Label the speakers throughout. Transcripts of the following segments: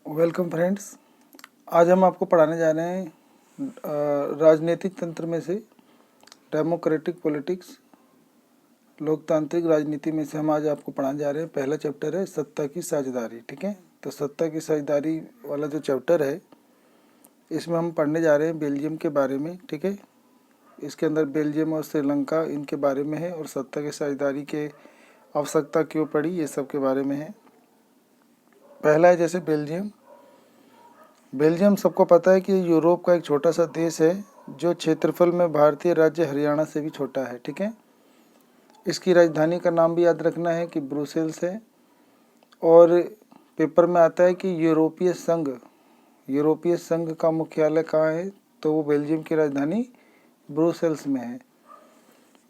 Speaker 1: Welcome friends. आज हम आपको पढ़ाने जा रहे हैं राजनीतिक तंत्र में से डेमोक्रेटिक पॉलिटिक्स, लोकतांत्रिक राजनीति में से हम आज आपको पढ़ाने जा रहे हैं। पहला चैप्टर है सत्ता की साझेदारी। ठीक है, तो सत्ता की साझेदारी वाला जो चैप्टर है इसमें हम पढ़ने जा रहे हैं बेल्जियम के बारे में। ठीक है, इसके अंदर बेल्जियम और श्रीलंका इनके बारे में है और सत्ता की साझेदारी के आवश्यकता क्यों पड़ी ये सब के बारे में है। पहला है जैसे बेल्जियम। बेल्जियम सबको पता है कि यूरोप का एक छोटा सा देश है जो क्षेत्रफल में भारतीय राज्य हरियाणा से भी छोटा है। ठीक है, इसकी राजधानी का नाम भी याद रखना है कि ब्रुसेल्स है। और पेपर में आता है कि यूरोपीय संघ का मुख्यालय कहाँ है, तो वो बेल्जियम की राजधानी ब्रुसेल्स में है।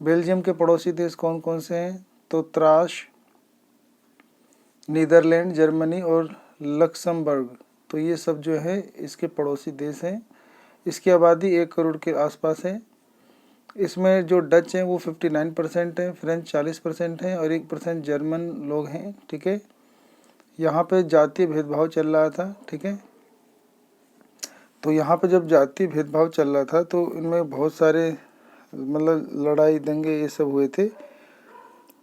Speaker 1: बेल्जियम के पड़ोसी देश कौन कौन से हैं, तो त्रास, नीदरलैंड, जर्मनी और लक्समबर्ग। तो ये सब जो है इसके पड़ोसी देश हैं। इसकी आबादी 1 करोड़ के आसपास है। इसमें जो डच हैं वो 59% हैं, फ्रेंच 40% हैं और 1% जर्मन लोग हैं। ठीक है, यहाँ पे जातीय भेदभाव चल रहा था। ठीक है, तो यहाँ पे जब जातीय भेदभाव चल रहा था तो इनमें बहुत सारे मतलब लड़ाई दंगे ये सब हुए थे।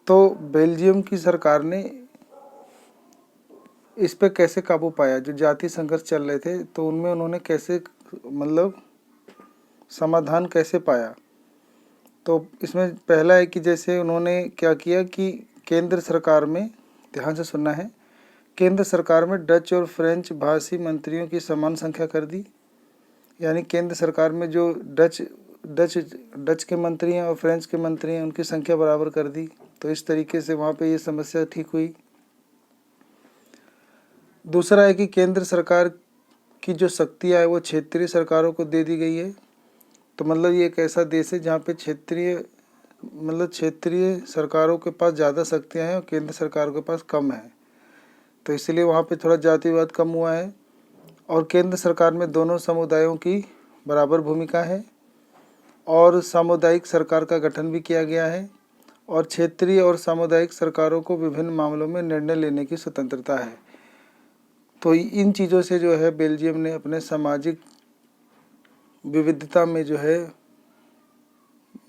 Speaker 1: तो बेल्जियम की सरकार ने इस पे कैसे काबू पाया, जो जाति संघर्ष चल रहे थे तो उनमें उन्होंने कैसे मतलब समाधान कैसे पाया। तो इसमें पहला है कि जैसे उन्होंने क्या किया कि केंद्र सरकार में, ध्यान से सुनना है, केंद्र सरकार में डच और फ्रेंच भाषी मंत्रियों की समान संख्या कर दी। यानी केंद्र सरकार में जो डच के मंत्री हैं और फ्रेंच के मंत्री हैं उनकी संख्या बराबर कर दी। तो इस तरीके से वहाँ पे ये समस्या ठीक हुई। दूसरा है कि केंद्र सरकार की जो शक्तियाँ है वो क्षेत्रीय सरकारों को दे दी गई है। तो मतलब ये एक ऐसा देश है जहाँ पे क्षेत्रीय सरकारों के पास ज़्यादा शक्तियाँ हैं और केंद्र सरकार के पास कम है। तो इसलिए वहाँ पे थोड़ा जातिवाद कम हुआ है और केंद्र सरकार में दोनों समुदायों की बराबर भूमिका है और सामुदायिक सरकार का गठन भी किया गया है और क्षेत्रीय और सामुदायिक सरकारों को विभिन्न मामलों में निर्णय लेने की स्वतंत्रता है। तो इन चीज़ों से जो है बेल्जियम ने अपने सामाजिक विविधता में जो है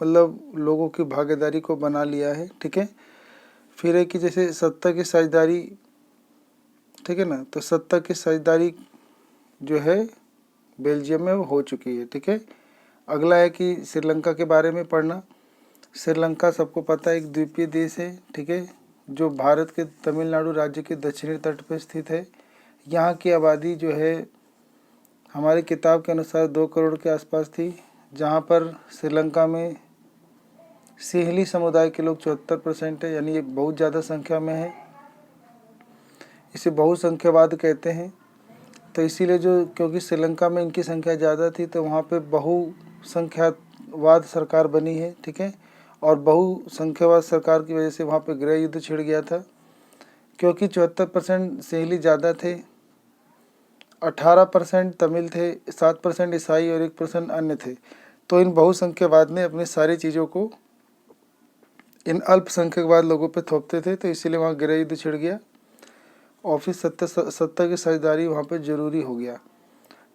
Speaker 1: मतलब लोगों की भागीदारी को बना लिया है। ठीक है, फिर है कि जैसे सत्ता की साझेदारी, ठीक है ना, तो सत्ता की साझेदारी जो है बेल्जियम में वो हो चुकी है। ठीक है, अगला है कि श्रीलंका के बारे में पढ़ना। श्रीलंका सबको पता है एक द्वीपीय देश है। ठीक है, जो भारत के तमिलनाडु राज्य के दक्षिणी तट पर स्थित है। यहाँ की आबादी जो है हमारी किताब के अनुसार 2 करोड़ के आसपास थी, जहाँ पर श्रीलंका में सिंहली समुदाय के लोग 74% है, यानी ये बहुत ज़्यादा संख्या में है। इसे बहुसंख्यावाद कहते हैं। तो इसीलिए क्योंकि श्रीलंका में इनकी संख्या ज़्यादा थी तो वहाँ पे बहुसंख्यावाद सरकार बनी है। ठीक है, और बहुसंख्यावाद सरकार की वजह से वहाँ पे गृह युद्ध छिड़ गया था, क्योंकि 74% सिंहली ज़्यादा थे, 18% तमिल थे, 7% ईसाई और 1% अन्य थे। तो इन बहुसंख्यवाद ने अपनी सारी चीज़ों को इन अल्पसंख्यकवाद लोगों पे थोपते थे, तो इसीलिए वहाँ गृह युद्ध छिड़ गया और फिर सत्ता की साझेदारी वहाँ पे ज़रूरी हो गया।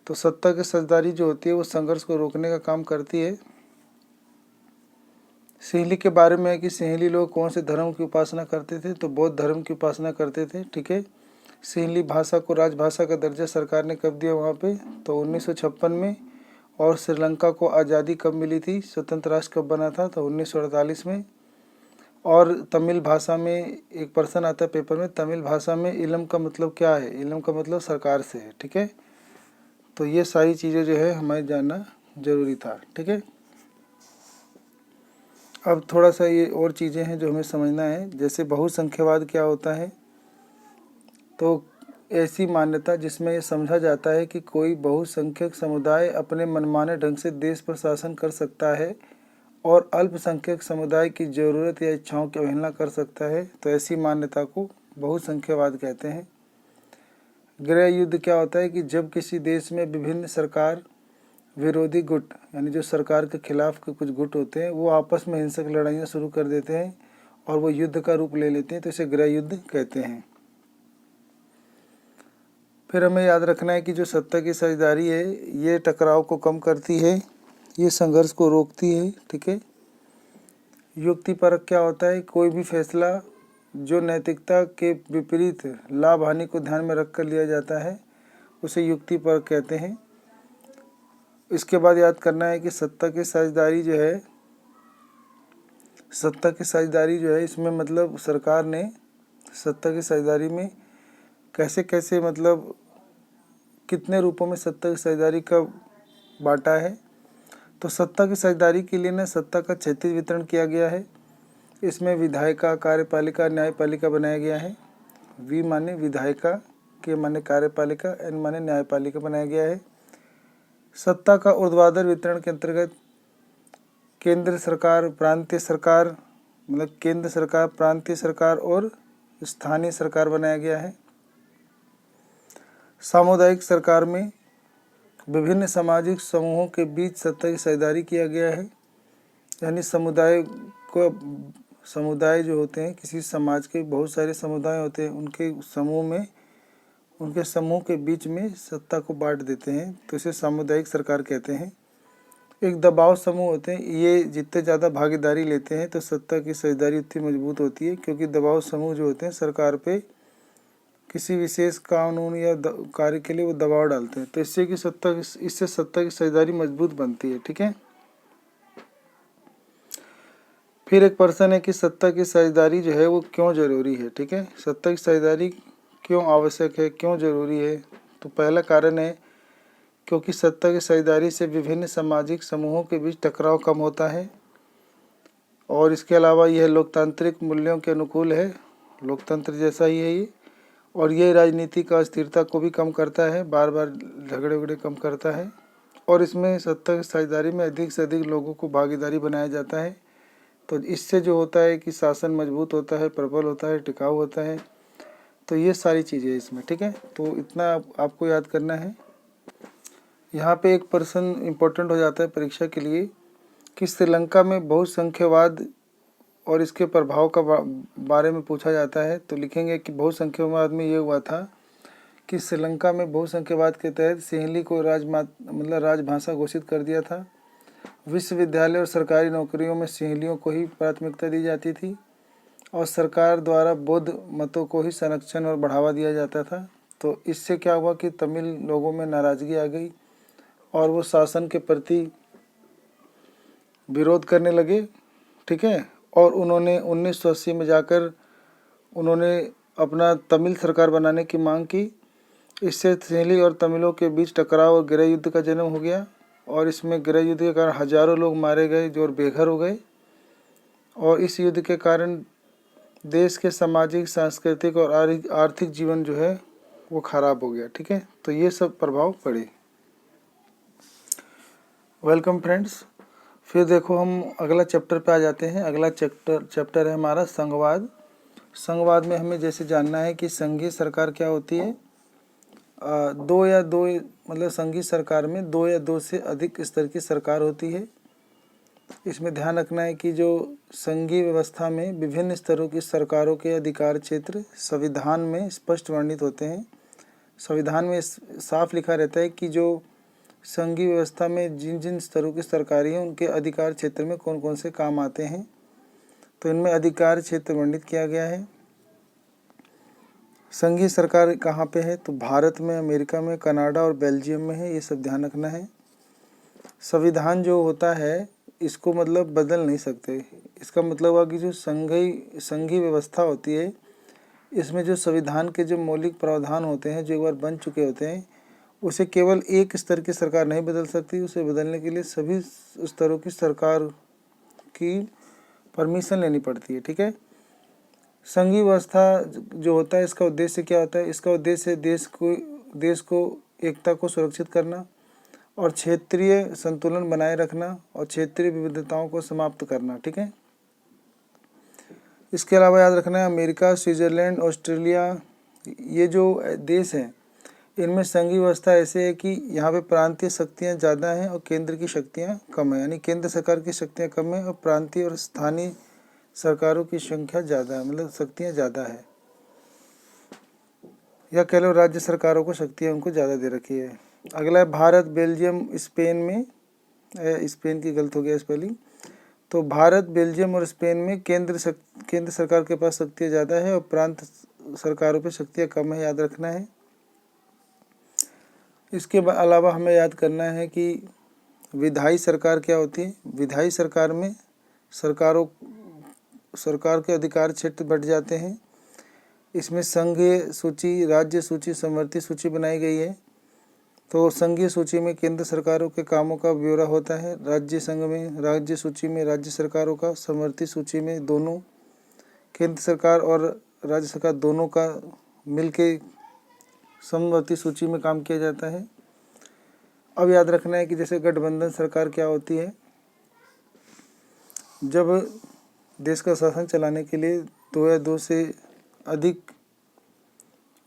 Speaker 1: तो सत्ता की साझेदारी जो होती है वो संघर्ष को रोकने का काम करती है। सिंहली के बारे में है कि सिंहली लोग कौन से धर्म की उपासना करते थे, तो बौद्ध धर्म की उपासना करते थे। ठीक है, सिंहली भाषा को राजभाषा का दर्जा सरकार ने कब दिया वहाँ पे, तो 1956 में। और श्रीलंका को आज़ादी कब मिली थी, स्वतंत्र राष्ट्र कब बना था, तो 1948 में। और तमिल भाषा में एक प्रश्न आता है पेपर में, तमिल भाषा में इलम का मतलब क्या है, इलम का मतलब सरकार से है। ठीक है, तो ये सारी चीज़ें जो है हमें जानना ज़रूरी था। ठीक है, अब थोड़ा सा ये और चीज़ें हैं जो हमें समझना है। जैसे बहुसंख्यवाद क्या होता है, तो ऐसी मान्यता जिसमें ये समझा जाता है कि कोई बहुसंख्यक समुदाय अपने मनमाने ढंग से देश पर शासन कर सकता है और अल्पसंख्यक समुदाय की ज़रूरत या इच्छाओं की अवहेलना कर सकता है। तो ऐसी मान्यता को बहुसंख्यवाद कहते हैं। गृह युद्ध क्या होता है कि जब किसी देश में विभिन्न सरकार विरोधी गुट, यानी जो सरकार के खिलाफ के कुछ गुट होते हैं, वो आपस में हिंसक लड़ाइयाँ शुरू कर देते हैं और वो युद्ध का रूप ले लेते हैं, तो इसे गृह युद्ध कहते हैं। फिर हमें याद रखना है कि जो सत्ता की साझेदारी है ये टकराव को कम करती है, ये संघर्ष को रोकती है, ठीक है। युक्तिपरक क्या होता है, कोई भी फैसला जो नैतिकता के विपरीत लाभ हानि को ध्यान में रखकर लिया जाता है उसे युक्तिपरक कहते हैं। इसके बाद याद करना है कि सत्ता की साझेदारी जो है इसमें मतलब सरकार ने सत्ता की साझेदारी में कैसे कैसे मतलब कितने रूपों में सत्ता की साझेदारी का बांटा है। तो सत्ता की साझेदारी के लिए ना सत्ता का क्षैतिज वितरण किया गया है। इसमें विधायिका, कार्यपालिका, न्यायपालिका बनाया गया है। वी माने विधायिका, के माने कार्यपालिका, एन माने न्यायपालिका बनाया गया है। सत्ता का ऊर्ध्वाधर वितरण के अंतर्गत केंद्र सरकार, प्रांतीय सरकार, मतलब केंद्र सरकार, प्रांतीय सरकार और स्थानीय सरकार बनाया गया है। सामुदायिक सरकार में विभिन्न सामाजिक समूहों के बीच सत्ता की साझेदारी किया गया है। यानी समुदाय जो होते हैं, किसी समाज के बहुत सारे समुदाय होते हैं, उनके समूह के बीच में सत्ता को बांट देते हैं, तो इसे सामुदायिक सरकार कहते हैं। एक दबाव समूह होते हैं, ये जितने ज़्यादा भागीदारी लेते हैं तो सत्ता की साझेदारी उतनी मजबूत होती है, क्योंकि दबाव समूह जो होते हैं सरकार पे किसी विशेष कानून या कार्य के लिए वो दबाव डालते हैं, तो इससे सत्ता की साझेदारी मजबूत बनती है, ठीक है। फिर एक प्रश्न है कि सत्ता की साझेदारी जो है वो क्यों जरूरी है, ठीक है। सत्ता की साझेदारी क्यों आवश्यक है, क्यों जरूरी है। तो पहला कारण है क्योंकि सत्ता की साझेदारी से विभिन्न सामाजिक समूहों के बीच टकराव कम होता है, और इसके अलावा यह लोकतांत्रिक मूल्यों के अनुकूल है, लोकतंत्र जैसा ही है ये, और ये राजनीति का अस्थिरता को भी कम करता है, बार बार झगड़े वगड़े कम करता है। और इसमें सत्ता की साझेदारी में अधिक से अधिक लोगों को भागीदारी बनाया जाता है, तो इससे जो होता है कि शासन मजबूत होता है, प्रबल होता है, टिकाऊ होता है। तो ये सारी चीज़ें इसमें, ठीक है। तो इतना आपको याद करना है। यहाँ पे एक प्रश्न इम्पोर्टेंट हो जाता है परीक्षा के लिए कि श्रीलंका में बहुसंख्यवाद और इसके प्रभाव का बारे में पूछा जाता है। तो लिखेंगे कि बहुसंख्यवाद में ये हुआ था कि श्रीलंका में बहुसंख्यवाद के तहत सिंहली को राजभाषा घोषित कर दिया था। विश्वविद्यालय और सरकारी नौकरियों में सिंहलियों को ही प्राथमिकता दी जाती थी, और सरकार द्वारा बौद्ध मतों को ही संरक्षण और बढ़ावा दिया जाता था। तो इससे क्या हुआ कि तमिल लोगों में नाराज़गी आ गई और वो शासन के प्रति विरोध करने लगे, ठीक है। और उन्होंने 1980 में जाकर उन्होंने अपना तमिल सरकार बनाने की मांग की। इससे सिंहली और तमिलों के बीच टकराव और गृह युद्ध का जन्म हो गया, और इसमें गृह युद्ध के कारण हजारों लोग मारे गए जो बेघर हो गए, और इस युद्ध के कारण देश के सामाजिक, सांस्कृतिक और आर्थिक जीवन जो है वो खराब हो गया, ठीक है। तो ये सब प्रभाव पड़े। Welcome friends. फिर देखो हम अगला चैप्टर पे आ जाते हैं। अगला चैप्टर है हमारा संघवाद। संघवाद में हमें जैसे जानना है कि संघीय सरकार क्या होती है। संघीय सरकार में 2 या 2 से अधिक स्तर की सरकार होती है। इसमें ध्यान रखना है कि जो संघीय व्यवस्था में विभिन्न स्तरों की सरकारों के अधिकार क्षेत्र संविधान में स्पष्ट वर्णित होते हैं। संविधान में साफ लिखा रहता है कि जो संघीय व्यवस्था में जिन जिन स्तरों की सरकारें हैं उनके अधिकार क्षेत्र में कौन कौन से काम आते हैं, तो इनमें अधिकार क्षेत्र वर्णित किया गया है। संघीय सरकार कहाँ पे है, तो भारत में, अमेरिका में, कनाडा और बेल्जियम में है, ये सब ध्यान रखना है। संविधान जो होता है इसको मतलब बदल नहीं सकते। इसका मतलब हुआ कि जो संघीय व्यवस्था होती है इसमें जो संविधान के जो मौलिक प्रावधान होते हैं जो एक बार बन चुके होते हैं उसे केवल एक स्तर की सरकार नहीं बदल सकती, उसे बदलने के लिए सभी स्तरों की सरकार की परमिशन लेनी पड़ती है, ठीक है। संघीय व्यवस्था जो होता है इसका उद्देश्य क्या होता है, इसका उद्देश्य देश को एकता को सुरक्षित करना और क्षेत्रीय संतुलन बनाए रखना और क्षेत्रीय विविधताओं को समाप्त करना, ठीक है। इसके अलावा याद रखना है अमेरिका, स्विट्ज़रलैंड, ऑस्ट्रेलिया, ये जो देश हैं इनमें संघीय व्यवस्था ऐसे है कि यहाँ पे प्रांतीय शक्तियाँ ज़्यादा हैं और केंद्र की शक्तियाँ कम है। यानी केंद्र सरकार की शक्तियाँ कम है और प्रांतीय और स्थानीय सरकारों की संख्या ज़्यादा है, मतलब शक्तियाँ ज़्यादा है। या कह लो राज्य सरकारों को शक्तियाँ उनको ज़्यादा दे रखी है। अगला है भारत, बेल्जियम, स्पेन में, स्पेन की गलत हो गया स्पेलिंग। तो भारत, बेल्जियम और स्पेन में केंद्र सरकार के पास शक्तियाँ ज़्यादा है और प्रांत सरकारों पे शक्तियाँ कम है, याद रखना है। इसके अलावा हमें याद करना है कि विधायी सरकार क्या होती है। विधायी सरकार में सरकार के अधिकार क्षेत्र बढ़ जाते हैं। इसमें संघीय सूची, राज्य सूची, समवर्ती सूची बनाई गई है। तो संघीय सूची में केंद्र सरकारों के कामों का ब्यौरा होता है, राज्य सूची में राज्य सरकारों का, समवर्ती सूची में दोनों केंद्र सरकार और राज्य सरकार दोनों का मिलके समवर्ती सूची में काम किया जाता है। अब याद रखना है कि जैसे गठबंधन सरकार क्या होती है। जब देश का शासन चलाने के लिए 2 या 2 से अधिक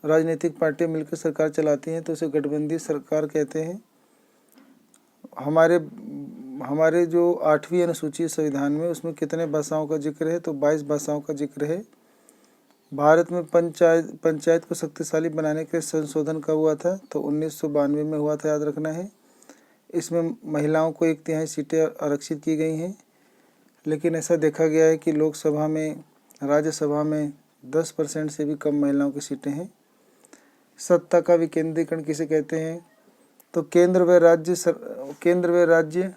Speaker 1: राजनीतिक पार्टियां मिलकर सरकार चलाती हैं तो उसे गठबंधन सरकार कहते हैं। हमारे जो 8वीं अनुसूची संविधान में उसमें कितने भाषाओं का जिक्र है, तो 22 भाषाओं का जिक्र है। भारत में पंचायत को शक्तिशाली बनाने के संशोधन कब हुआ था, तो 1992 में हुआ था, याद रखना है। इसमें महिलाओं को 1/3 सीटें आरक्षित की गई हैं, लेकिन ऐसा देखा गया है कि लोकसभा में, राज्यसभा में 10% से भी कम महिलाओं की सीटें हैं। सत्ता का विकेंद्रीकरण किसे कहते हैं, तो केंद्र व राज्य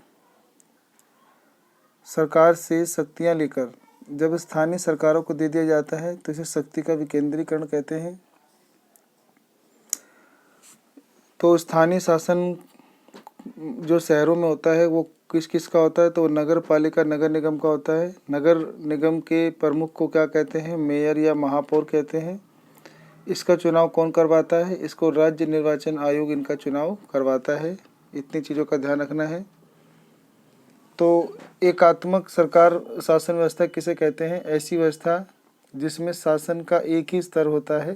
Speaker 1: सरकार से शक्तियां लेकर जब स्थानीय सरकारों को दे दिया जाता है तो इसे शक्ति का विकेंद्रीकरण कहते हैं। तो स्थानीय शासन जो शहरों में होता है वो किस किस का होता है, तो नगर पालिका, नगर निगम का होता है। नगर निगम के प्रमुख को क्या कहते हैं, मेयर या महापौर कहते हैं। इसका चुनाव कौन करवाता है, इसको राज्य निर्वाचन आयोग इनका चुनाव करवाता है। इतनी चीज़ों का ध्यान रखना है। तो एकात्मक सरकार शासन व्यवस्था किसे कहते हैं, ऐसी व्यवस्था जिसमें शासन का एक ही स्तर होता है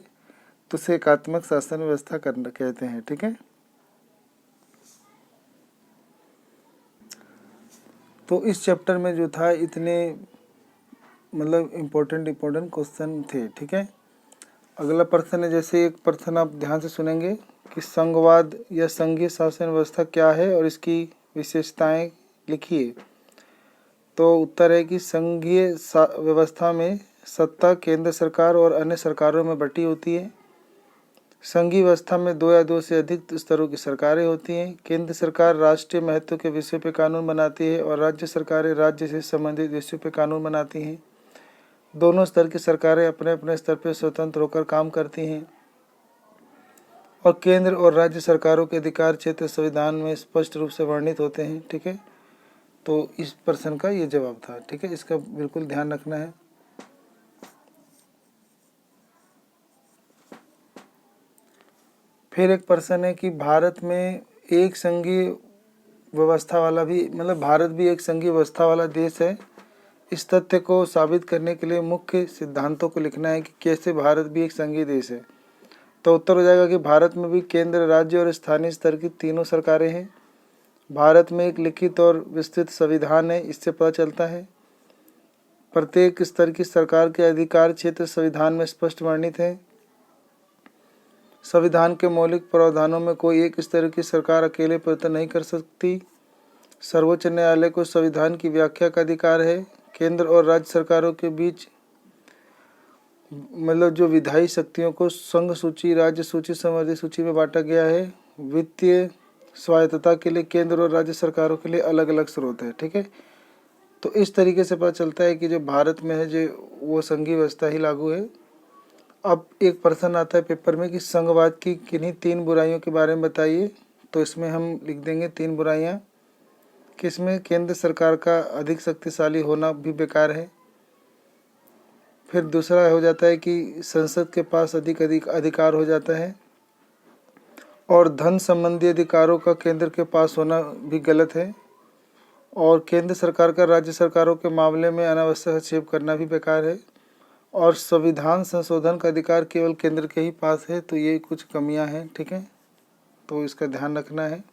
Speaker 1: तो उसे एकात्मक शासन व्यवस्था कहते हैं। ठीक है, तो इस चैप्टर में जो था इतने मतलब इम्पोर्टेंट क्वेश्चन थे। ठीक है, अगला प्रश्न है, जैसे एक प्रश्न आप ध्यान से सुनेंगे कि संघवाद या संघीय शासन व्यवस्था क्या है और इसकी विशेषताएं लिखिए। तो उत्तर है कि संघीय व्यवस्था में सत्ता केंद्र सरकार और अन्य सरकारों में बटी होती है। संघीय व्यवस्था में 2 या 2 से अधिक स्तरों की सरकारें होती हैं। केंद्र सरकार राष्ट्रीय महत्व के विषय पर कानून बनाती है और राज्य सरकारें राज्य से संबंधित विषयों पर कानून बनाती हैं। दोनों स्तर की सरकारें अपने अपने स्तर पर स्वतंत्र होकर काम करती हैं और केंद्र और राज्य सरकारों के अधिकार क्षेत्र संविधान में स्पष्ट रूप से वर्णित होते हैं। ठीक है, तो इस प्रश्न का ये जवाब था। ठीक है, इसका बिल्कुल ध्यान रखना है। फिर एक प्रश्न है कि भारत में एक संघीय व्यवस्था वाला भी, मतलब भारत भी एक संघीय व्यवस्था वाला देश है। इस तथ्य को साबित करने के लिए मुख्य सिद्धांतों को लिखना है कि कैसे भारत भी एक संघीय देश है। तो उत्तर हो जाएगा कि भारत में भी केंद्र, राज्य और स्थानीय स्तर की तीनों सरकारें हैं। भारत में एक लिखित और विस्तृत संविधान है, इससे पता चलता है। प्रत्येक स्तर की सरकार के अधिकार क्षेत्र संविधान में स्पष्ट वर्णित है। संविधान के मौलिक प्रावधानों में कोई एक स्तर की सरकार अकेले परिवर्तन नहीं कर सकती। सर्वोच्च न्यायालय को संविधान की व्याख्या का अधिकार है। केंद्र और राज्य सरकारों के बीच मतलब जो विधायी शक्तियों को संघ सूची, राज्य सूची, समवर्ती सूची में बांटा गया है। वित्तीय स्वायत्तता के लिए केंद्र और राज्य सरकारों के लिए अलग अलग स्रोत है। ठीक है, तो इस तरीके से पता चलता है कि जो भारत में है जो वो संघीय व्यवस्था ही लागू है। अब एक प्रश्न आता है पेपर में कि संघवाद की किन्हीं 3 बुराइयों के बारे में बताइए। तो इसमें हम लिख देंगे 3 बुराइयां कि इसमें केंद्र सरकार का अधिक शक्तिशाली होना भी बेकार है। फिर दूसरा हो जाता है कि संसद के पास अधिक अधिकार हो जाता है और धन संबंधी अधिकारों का केंद्र के पास होना भी गलत है और केंद्र सरकार का राज्य सरकारों के मामले में अनावश्यक हस्तक्षेप करना भी बेकार है और संविधान संशोधन का अधिकार केवल केंद्र के ही पास है। तो ये कुछ कमियां हैं। ठीक है, तो इसका ध्यान रखना है।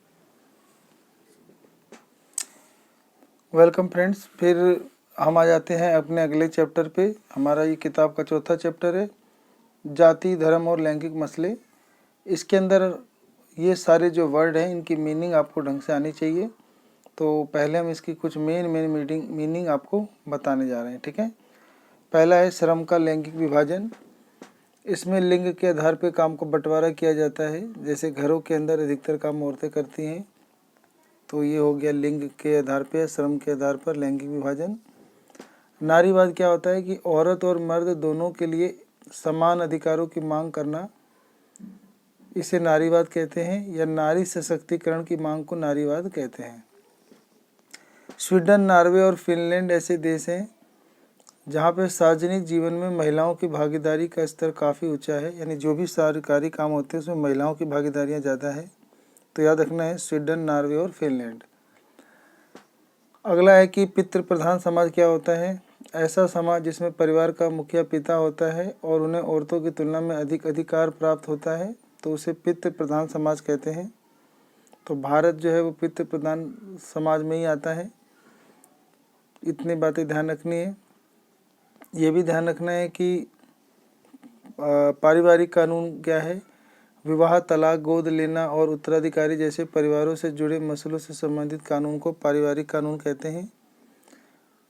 Speaker 1: वेलकम फ्रेंड्स, फिर हम आ जाते हैं अपने अगले चैप्टर पे। हमारा ये किताब का चौथा चैप्टर है, जाति, धर्म और लैंगिक मसले। इसके अंदर ये सारे जो वर्ड हैं इनकी मीनिंग आपको ढंग से आनी चाहिए। तो पहले हम इसकी कुछ मेन मीनिंग आपको बताने जा रहे हैं, ठीक है। पहला है श्रम का लैंगिक विभाजन। इसमें लिंग के आधार पर काम को बंटवारा किया जाता है। जैसे घरों के अंदर अधिकतर काम औरतें करती हैं, तो ये हो गया लिंग के आधार पर, श्रम के आधार पर लैंगिक विभाजन। नारीवाद क्या होता है कि औरत और मर्द दोनों के लिए समान अधिकारों की मांग करना, इसे नारीवाद कहते हैं, या नारी सशक्तिकरण की मांग को नारीवाद कहते हैं। स्वीडन, नॉर्वे और फिनलैंड ऐसे देश हैं जहाँ पे सार्वजनिक जीवन में महिलाओं की भागीदारी का स्तर काफ़ी ऊंचा है, यानी जो भी सरकारी काम होते हैं उसमें महिलाओं की भागीदारियाँ ज़्यादा है। तो याद रखना है स्वीडन, नॉर्वे और फिनलैंड। अगला है कि पितृ प्रधान समाज क्या होता है। ऐसा समाज जिसमें परिवार का मुखिया पिता होता है और उन्हें औरतों की तुलना में अधिक अधिकार प्राप्त होता है, तो उसे पितृ प्रधान समाज कहते हैं। तो भारत जो है वो पितृ प्रधान समाज में ही आता है। इतनी बातें ध्यान रखनी है। ये भी ध्यान रखना है कि पारिवारिक कानून क्या है। विवाह, तलाक, गोद लेना और उत्तराधिकारी जैसे परिवारों से जुड़े मसलों से संबंधित कानून को पारिवारिक कानून कहते हैं।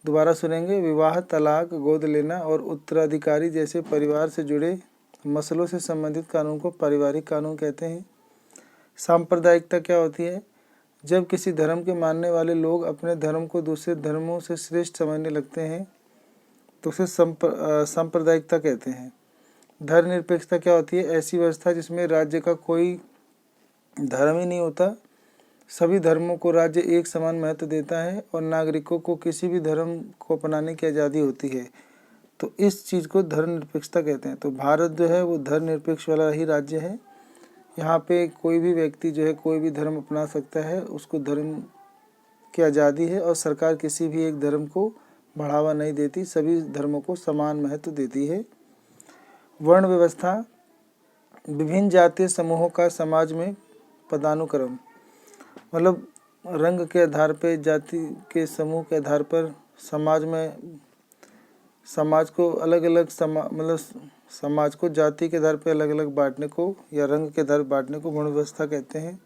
Speaker 1: दोबारा सुनेंगे, विवाह, तलाक, गोद लेना और उत्तराधिकारी जैसे परिवार से जुड़े मसलों से संबंधित कानून को पारिवारिक कानून कहते हैं। सांप्रदायिकता क्या होती है। जब किसी धर्म के मानने वाले लोग अपने धर्म को दूसरे धर्मों से श्रेष्ठ समझने लगते हैं तो उसे सांप्रदायिकता कहते हैं। धर्मनिरपेक्षता क्या होती है। ऐसी व्यवस्था जिसमें राज्य का कोई धर्म ही नहीं होता, सभी धर्मों को राज्य एक समान महत्व देता है और नागरिकों को किसी भी धर्म को अपनाने की आज़ादी होती है, तो इस चीज़ को धर्मनिरपेक्षता कहते हैं। तो भारत जो है वो धर्मनिरपेक्ष वाला ही राज्य है। यहाँ पे कोई भी व्यक्ति जो है कोई भी धर्म अपना सकता है, उसको धर्म की आज़ादी है और सरकार किसी भी एक धर्म को बढ़ावा नहीं देती, सभी धर्मों को समान महत्व देती है। वर्ण व्यवस्था, विभिन्न जातीय समूहों का समाज में पदानुक्रम, मतलब रंग के आधार पर, जाति के समूह के आधार पर समाज में समाज को अलग अलग मतलब समाज को जाति के आधार पर अलग अलग बांटने को या रंग के आधार बांटने को वर्ण व्यवस्था कहते हैं।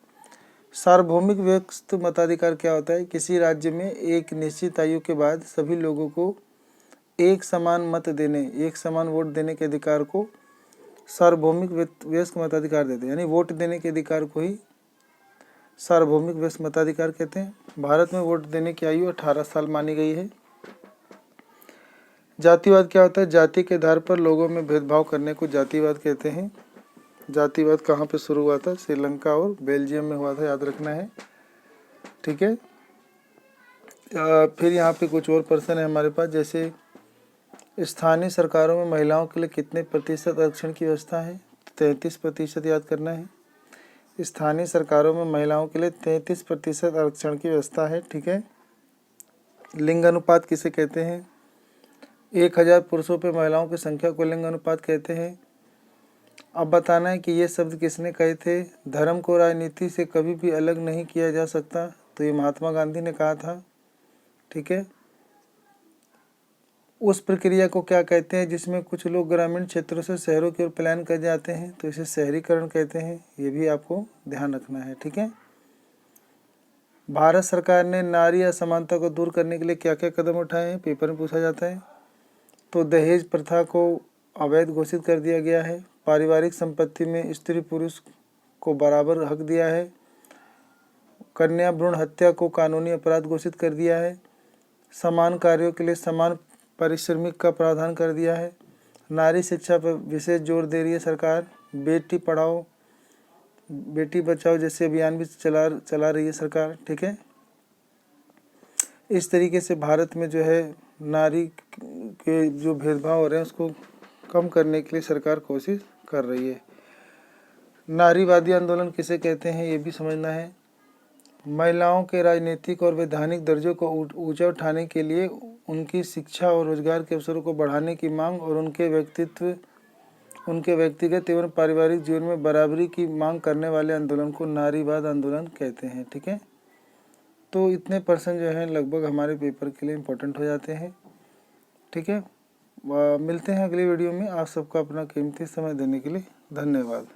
Speaker 1: सार्वभौमिक व्यक्त मताधिकार क्या होता है। किसी राज्य में एक निश्चित आयु के बाद सभी लोगों को एक समान मत देने, एक समान वोट देने के अधिकार को सार्वभौमिक व्यस्क मताधिकार देते हैं, यानी वोट देने के अधिकार को ही सार्वभौमिक व्यस्क मताधिकार कहते हैं। भारत में वोट देने की आयु 18 साल मानी गई है। जातिवाद क्या होता है। जाति के आधार पर लोगों में भेदभाव करने को जातिवाद कहते हैं। जातिवाद कहाँ पे शुरू हुआ था। श्रीलंका और बेल्जियम में हुआ था, याद रखना है, ठीक है। फिर यहाँ पे कुछ और प्रश्न है हमारे पास, जैसे स्थानीय सरकारों में महिलाओं के लिए कितने प्रतिशत आरक्षण की व्यवस्था है। 33% याद करना है। स्थानीय सरकारों में महिलाओं के लिए 33% आरक्षण की व्यवस्था है, ठीक है। लिंग अनुपात किसे कहते हैं। 1000 पुरुषों पर महिलाओं की संख्या को लिंग अनुपात कहते हैं। अब बताना है कि ये शब्द किसने कहे थे। धर्म को राजनीति से कभी भी अलग नहीं किया जा सकता, तो ये महात्मा गांधी ने कहा था, ठीक है। उस प्रक्रिया को क्या कहते हैं जिसमें कुछ लोग ग्रामीण क्षेत्रों से शहरों की ओर पलायन कर जाते हैं, तो इसे शहरीकरण कहते हैं। ये भी आपको ध्यान रखना है, ठीक है। भारत सरकार ने नारी असमानता को दूर करने के लिए क्या क्या कदम उठाए हैं, पेपर में पूछा जाता है। तो दहेज प्रथा को अवैध घोषित कर दिया गया है। पारिवारिक संपत्ति में स्त्री पुरुष को बराबर हक दिया है। कन्या भ्रूण हत्या को कानूनी अपराध घोषित कर दिया है। समान कार्यों के लिए समान पारिश्रमिक का प्रावधान कर दिया है। नारी शिक्षा पर विशेष जोर दे रही है सरकार। बेटी पढ़ाओ बेटी बचाओ जैसे अभियान भी चला रही है सरकार, ठीक है। इस तरीके से भारत में जो है नारी के जो भेदभाव हो रहे हैं उसको कम करने के लिए सरकार कोशिश कर रही है। नारीवादी आंदोलन किसे कहते हैं ये भी समझना है। महिलाओं के राजनीतिक और वैधानिक दर्जों को ऊंचा उठाने के लिए उनकी शिक्षा और रोजगार के अवसरों को बढ़ाने की मांग और उनके व्यक्तिगत एवं पारिवारिक जीवन में बराबरी की मांग करने वाले आंदोलन को नारीवाद आंदोलन कहते हैं, ठीक है। तो इतने प्रश्न जो हैं लगभग हमारे पेपर के लिए इम्पोर्टेंट हो जाते हैं, ठीक है। मिलते हैं अगली वीडियो में। आप सबका अपना कीमती समय देने के लिए धन्यवाद।